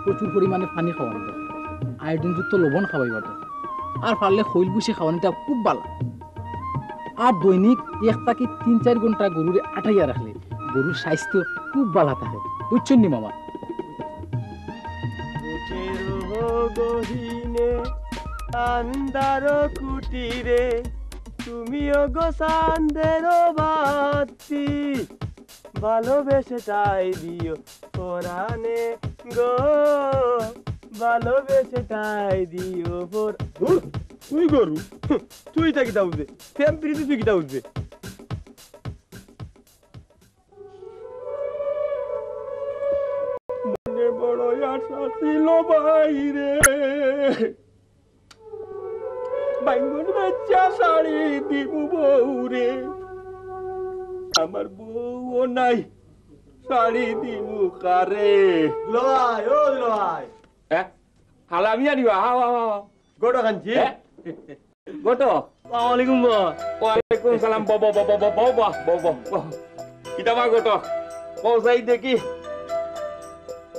প্রচুর পরিমাণে পানি খাওয়ানো দরকার, আয়োডিনযুক্ত লবণ খাওয়াইবার দরকার, আর পারলে খৈল বুসি খাওয়ানোটা খুব ভালো। আর দৈনিক 1 থেকে 3-4 ঘন্টা গরুরে আটাইয়া রাখলে গরুর স্বাস্থ্য খুব ভালো থাকে, বুঝছেন নি মামা? আন্দার কুটিরে তুমিও গো চাঁদের বাতি, ভালোবেসে তাই দিও পরাণে গো, ভালোবেসে তাই দিও তুই গরু, তুই তা কিতা উঠবে, প্রেম প্রীতি তুই কিতা উঠবে? মনে বড় আশা ছিল বাইরে, বাইঙ্গন বাচ্চা শাড়ি দিব বউরে, আমার বউও নাই, শাড়ি দিব কারে? দুলাভাই, ও দুলাভাই, হালা আমি আনিবা, হাও হাও হাও গোটো কাঞ্চি, গোটো। আসসালামু আলাইকুম বা। ওয়ালাইকুম সালাম। বাবা বাবা বাবা বাবা বাবা কিতাবা গোটো পৌঁছাই দেখি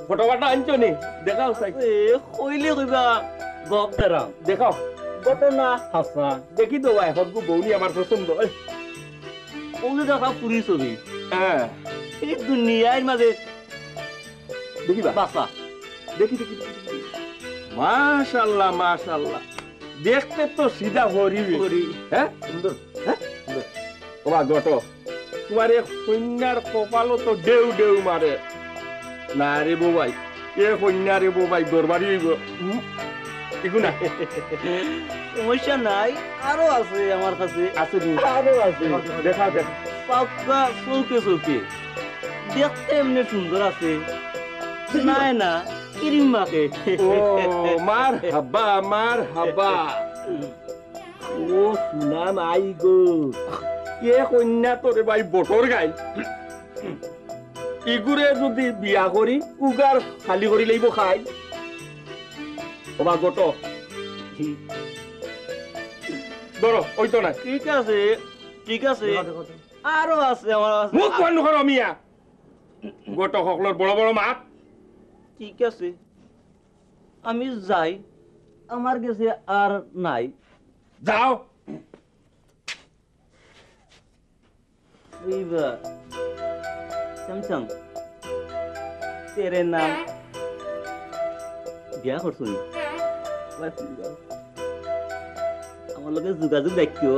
ফটোটা আনছো নি, দেখাও সাই। কইলে কইবা গপ দাঁড়াও, দেখাও ঘটনা হাসা দেখি তো ভাই, হদগু বউনি আমার পছন্দ। ওকে দেখা পুরি ছবি, হ্যাঁ এই দুনিয়ার মাঝে দেখিবা বাসা, দেখি দেখি মাশাআল্লাহ মাশাআল্লাহ, দেখতে তো সিধা হরি, হ্যাঁ সুন্দর, হ্যাঁ সুন্দর। ওবা গটো তোমার এই কন্যার কপালও তো ডেউ ডেউ মারে না রে বউবাই, এ কন্যা রে বউবাই দরবারি হইব একু না, সমস্যা নাই, আরো আছে আমার কাছে, আছে আরো আছে, দেখা দেখ পাক্কা চৌকে চৌকে দেখতে এমনি সুন্দর আছে, নাই না কিরিম মাকে। ও মার হাবা মার হাবা, ও সুনাম আই গো, কে কন্যা তোরে ভাই বটর গাই, ইগুরে যদি বিয়া করি উগার খালি করি লইব খাই। ওবা গট ধরো ওই তো না, ঠিক আছে ঠিক আছে, আরো আছে আমার, মুখ বন্ধ করো মিয়া, গট সকলের বড় বড় মাত। ঠিক আছে আমি যাই, আমার কাছে আর নাই, যাও। স্যামসাং তেরে নাম বিয়া করছো, আমার লোকের যোগাযোগ দেখিও,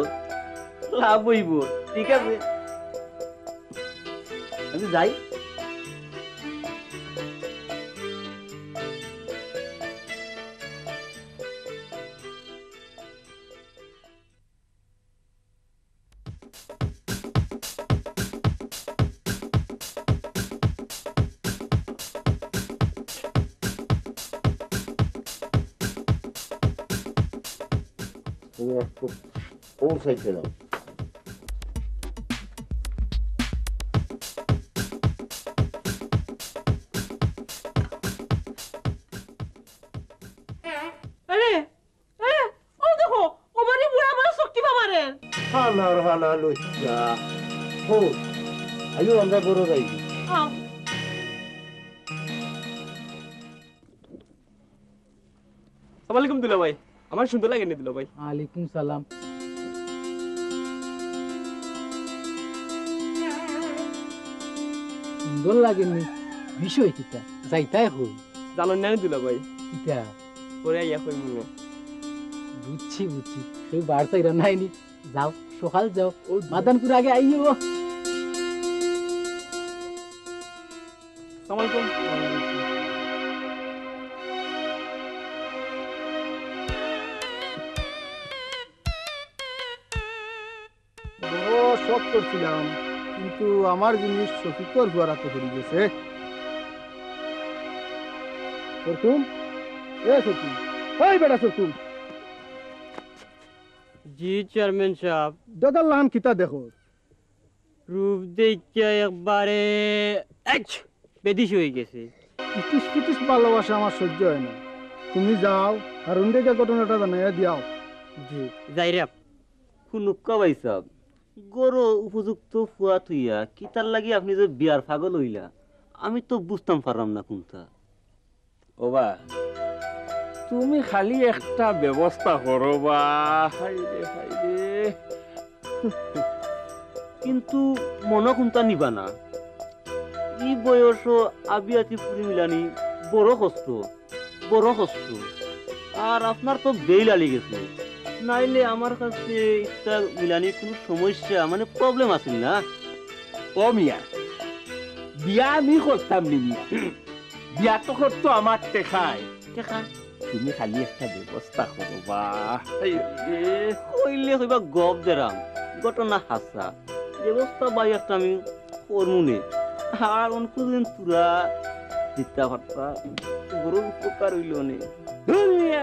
লাভ হইব। ঠিক আছে আমি যাই। পৌঁছাইছিলাম হানার হানা লইয়া হো আয়ো আমরা বড় যাই। আসসালামাইকুম দুলা ভাই, আমার সুন্দর লাগেনি দুলা ভাই। ওয়ালাইকুম সালাম। সুন্দর লাগেনি বিষয় কিটা যাইতাই হই, জানেন না দুলা ভাই কিটা পরে আইয়া কই মনে। বুঝছি বুঝছি, সেই বার্তা এরা নাইনি, যাও সকাল যাও, ও মাদানপুর আগে আইও। আসসালামাইকুম। বড় শখ করছিলাম, কিন্তু আমার জিনিস সফিকর বুয়ারা তো হয়ে গেছে। সরতুম এ সরতুম, ওই বেটা সরতুম। জি চেয়ারম্যান সাহেব। দাদার লান কিতা দেখো, রূপ দেখিয়া একবারে বেদিস হয়ে গেছে। পিটিস পিটিস ভালোবাসা আমার সহ্য হয় না। তুমি যাও হারুন দেখে ঘটনাটা জানাইয়া দিয়াও। জি যাই রে। শুনুকা ভাই সাহেব, গরু উপযুক্ত ফুয়া থুইয়া কিতার লাগি আপনি যে বিয়ার পাগল হইলা, আমি তো বুঝতাম পারলাম না কোনটা। ওবা তুমি খালি একটা ব্যবস্থা করো বা হাইরে হাইরে কিন্তু মনে কোনটা নিবা না ই বয়স আবিয়াতি পুরি মিলানি বড় কষ্ট আর আপনার তো বেই লাগি গেছে নাইলে আমার কাছে একটা মিলানি কোনো সমস্যা মানে প্রবলেম আছে না ও মিয়া বিয়া আমি করতাম নি মিয়া বিয়া তো করতো আমার টেকায় দেখা তুমি খালি একটা ব্যবস্থা করো বা হাইরে কইলে কইবা গপ দেরাম ঘটনা হাসা ব্যবস্থা বাই একটা আমি করমুনে আর অনকুদিন পুরা চিত্তা ভাট্টা বড় উপকার হইল নে দুনিয়া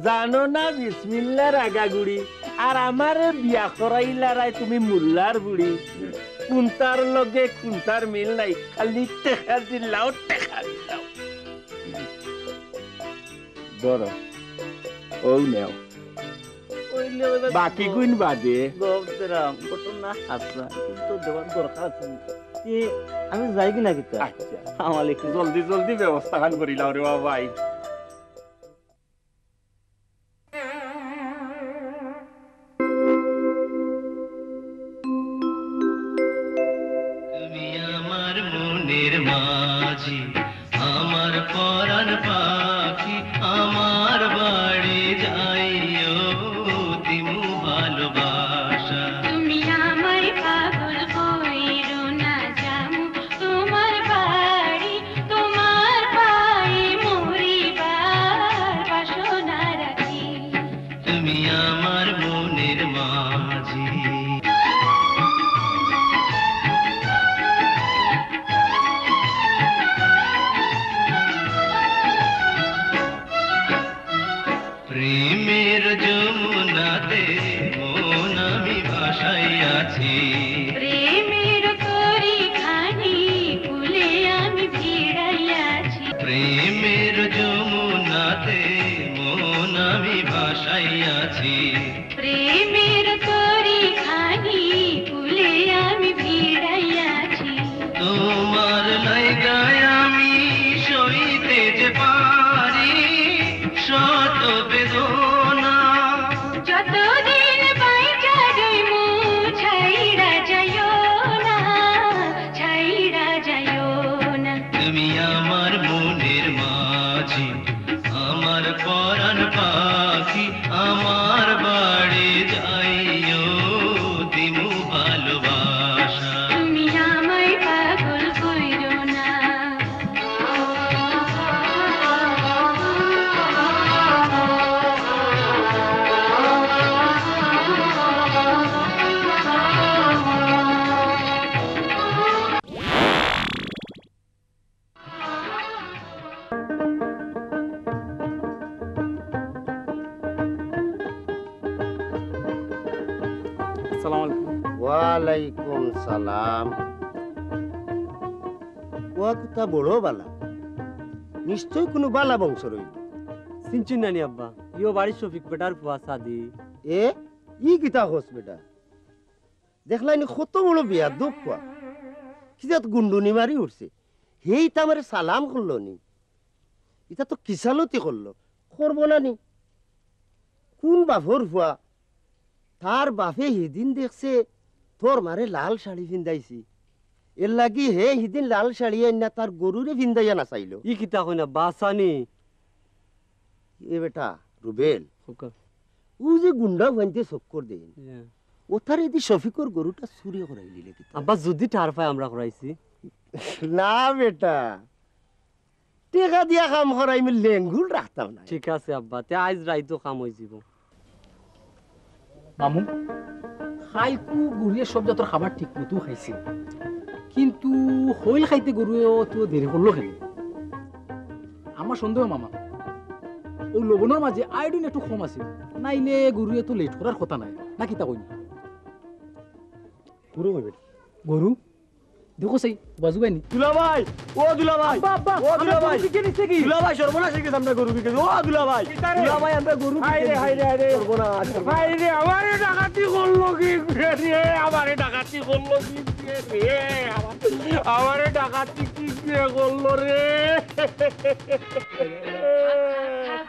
জানো না বিসমিল্লার আগাগুড়ি আর আমারে বিয়া করাইলারাই তুমি মুল্লার বুড়ি কুন্তার লগে কুন্তার মিল নাই খালি টেকা দিলাও ধরো ও নেও কইলে কইবা বাকি গুণ বাদে গপ দেরাম ঘটনা হাসা কিন্তু দেওয়ার দরকার আছে আমি যাই কি না কিতা আচ্ছা আমার একটু জলদি জলদি ব্যবস্থা খান করিলাও রে বাবাই তুমি আমার মনের মাঝি আমার পরাণ পাখি আমার বাড়ি যাইও দিমু ভালোবাসা তুমি আমায় পাগল কইরো না জামু তোমার বাড়ি তোমার পায়ে মরিবার বাসনা রাখি তুমি আমার মনের মাঝি প্রেমের যমুনাতে মন আমি ভাসাইয়াছি প্রেমের করি খানি কুলে আমি ভিড়াইয়াছি প্রেমের যমুনাতে মন আমি ভাসাইয়াছি প্রেমের করি খানি কুলে আমি ভিড়াইয়াছি তোমার লাইগায় আমি সইতে যে পারি শত বেদনা যতদিন বাইচা রইমু ছাইড়া যাইও না ছাইড়া যাইও না তুমি আমার মনের মাঝি আমার পরাণ পাখি আমার বাড়ি যাইও দিমু ভালোবাসা তুমি আমায় পাগল কইরো না আসসালামু আলাইকুম ওয়ালাইকুম সালাম ওয়া কথা বড় বালা নিশ্চয় কোনো বালা বংশ রইল চিনচুন নানি আব্বা ইও বাড়ির শফিক বেটার ফুয়া সাদি এ ই কিতা হস বেটা দেখলাইনি কত বড় বিয়া দুঃখ কোয়া কিজাত গুন্ডুনি মারি উঠছে হেই তামারে সালাম করলো নি এটা তো কিসালতি করলো করবো না নি কোন বাপর ফুয়া তার বাপে সেদিন দেখছে তোর মারে লাল শাড়ি পিন্দাইছি এর লাগি হে সেদিন লাল শাড়ি না তার গরুরে পিন্দাইয়া না চাইলো ই কিতা কই না বাসানি এ বেটা রুবেল ও যে গুন্ডা ভাঙতে চক্কর দেন ও তার এদি শফিকর গরুটা চুরি করাই দিলে কি আব্বা যদি ঠার পায় আমরা করাইছি না বেটা টেকা দিয়া কাম করাই আমি লেঙ্গুল রাখতাম না ঠিক আছে আব্বা তে আজ রাইতো কাম হই যাব মামু খাইকু গরুয়ে সব জাতর খাবার ঠিক মতো খাইছে কিন্তু হইল খাইতে গরুয়েও তো দেরি করলো খেলে আমার সন্দেহ মামা ওই লবণের মাঝে আয়োডিন একটু কম আছে নাইলে গরুয়ে তো লেট করার কথা নাই নাকি তা কইনি পুরো হইবে গরু দেখো সেই বাজু বাইনি দুলাভাই ও দুলাভাই ও দুলাভাই দুলাভাই সর্বনাশ হয়ে গেছে আমরা গরু বিকে ও দুলাভাই দুলাভাই আমরা গরু হাইরে হাইরে হাইরে সর্বনাশ হাইরে আমারে ডাকাতি করলো কি রে আমারে ডাকাতি করলো কি রে আমারে ডাকাতি কি কে করলো রে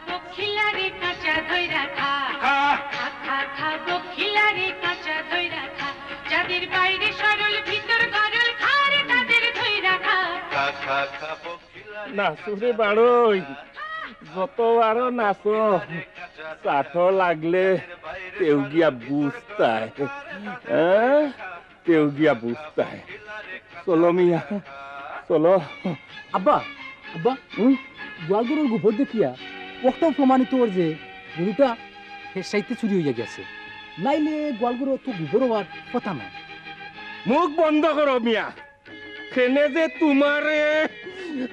বখিলারে কাঁচা ধইরা খা খা খা বখিলারে কাঁচা ধইরা খা যাদের বাইরে সরল ভিতর গরল খারে তাদের ধইরা খা নাচুরে বাড়ই যতবারও নাচো চাটো লাগলে তেও গিয়া বুঝতায় তেও গিয়া বুঝতায় চলো মিয়া চলো আব্বা আব্বা গোয়াল গরুর গোবর দেখিয়া ওটাও প্রমাণিত ওর যে গরুটা ফের সাইতে চুরি হইয়া গেছে, নাইলে গোয়াল গরু তো গোবর হওয়ার কথা না। মুখ বন্ধ করো মিয়া, খেনে যে তোমারে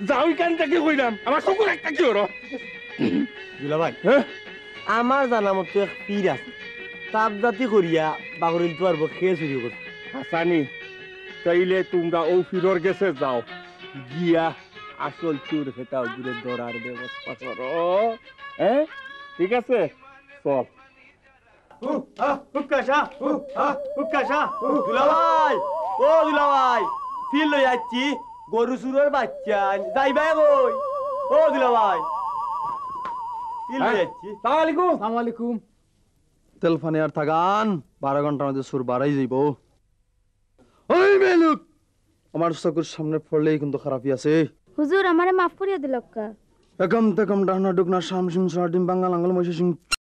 যাও কান থেকে কইলাম আমার চকুর একটা কি হলো দুলা ভাই হ্যাঁ আমার জানা মতো এক পীর আছে, তাপ জাতি করিয়া বাগরিল তো পারবো খেয়ে চুরি করছে। হাসানি তাইলে তোমরা ও ফিরর গেছে যাও গিয়া আসল চুর হেটা দূরে ধরার ব্যবস্থা করো। হ্যাঁ ঠিক আছে চল। দুলাভাই ও দুলাভাই ফিল লই যাচ্ছি গরু চুরের বাচ্চা যাইবাই কই ও দুলাভাই ফিল লই যাচ্ছি। আসসালামু আলাইকুম। তেলফানে আর থাকান 12 ঘন্টার মধ্যে সুর বাড়াই যাইব। ওই মেলুক আমার চকুর সামনে পড়লেই কিন্তু খারাপই আছে। হুজুর আমারে মাফ করিয়া দিলক্কা। একম তেকম ডাহনা ডুকনা শামসিং সারডিম বাঙ্গাল আঙ্গল ময়সিং